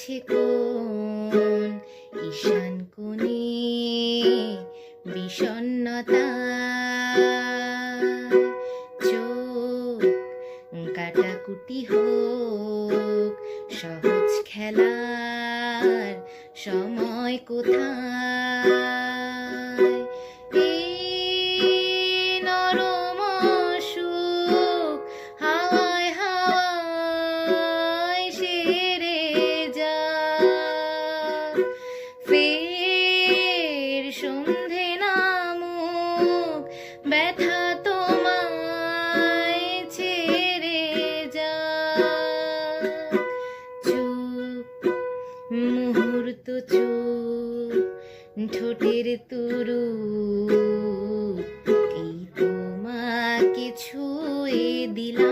আছে কোন ঈশান কোণে বিষণ্ণতা, চোখ কাটাকুটি হোক সহজ খেলার সময় কোথায়।